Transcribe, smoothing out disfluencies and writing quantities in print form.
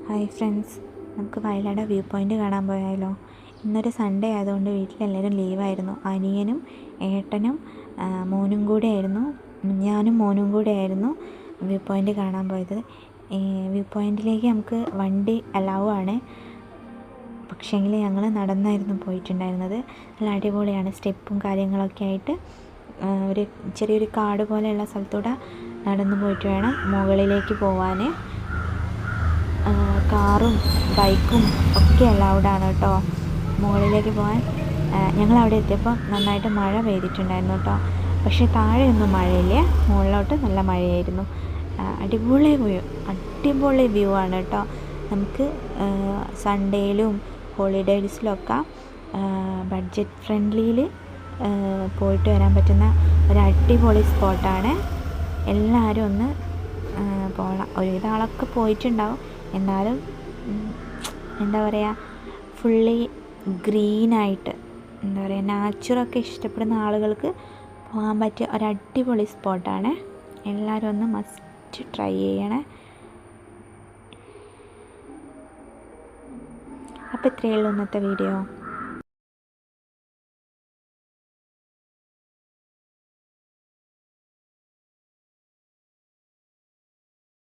Hi friends, നമുക്ക് Vayalar view point കാണാൻ പോയാലോ? ഇന്നൊരു സൺഡേ ആയതുകൊണ്ട് വീട്ടിലെല്ലാവരും ലീവായിരുന്നു. അനിയനും ഏട്ടനും മോനും കൂടെ ആയിരുന്നു, ഞാനും മോനും കൂടെ ആയിരുന്നു വ്യൂ പോയിൻ്റ് കാണാൻ പോയത്. വ്യൂ പോയിൻറ്റിലേക്ക് നമുക്ക് വണ്ടി അലൗ ആണ്, പക്ഷേങ്കിൽ ഞങ്ങൾ നടന്നായിരുന്നു പോയിട്ടുണ്ടായിരുന്നത്. നല്ല അടിപൊളിയാണ്, സ്റ്റെപ്പും കാര്യങ്ങളൊക്കെ ആയിട്ട് ഒരു ചെറിയൊരു കാട് പോലെയുള്ള സ്ഥലത്തൂടെ നടന്നു പോയിട്ട് വേണം മുകളിലേക്ക് പോവാൻ. കാറും ബൈക്കും ഒക്കെ അലൗഡാണ് കേട്ടോ മുകളിലേക്ക് പോകാൻ. ഞങ്ങളവിടെ എത്തിയപ്പോൾ നന്നായിട്ട് മഴ പെയ്തിട്ടുണ്ടായിരുന്നു കേട്ടോ, പക്ഷേ താഴെയൊന്നും മഴയില്ല, മുകളിലോട്ട് നല്ല മഴയായിരുന്നു. അടിപൊളി വ്യൂ ആണ് കേട്ടോ. നമുക്ക് സൺഡേയിലും ഹോളിഡേയ്സിലൊക്കെ ബഡ്ജറ്റ് ഫ്രണ്ട്ലിയിൽ പോയിട്ട് വരാൻ പറ്റുന്ന ഒരു അടിപൊളി സ്പോട്ടാണ്. എല്ലാവരും ഒന്ന് പോകണം. ഒരുവിധം ആളൊക്കെ പോയിട്ടുണ്ടാവും, എന്നാലും എന്താ പറയുക, ഫുള്ളി ഗ്രീനായിട്ട് എന്താ പറയുക, നാച്ചുറൊക്കെ ഇഷ്ടപ്പെടുന്ന ആളുകൾക്ക് പോകാൻ പറ്റിയ ഒരു അടിപൊളി സ്പോട്ടാണ്. എല്ലാവരും ഒന്ന് മസ്റ്റ് ട്രൈ ചെയ്യണേ. അപ്പോൾ ഇത്രയേ ഉള്ളൂ ഇന്നത്തെ വീഡിയോ.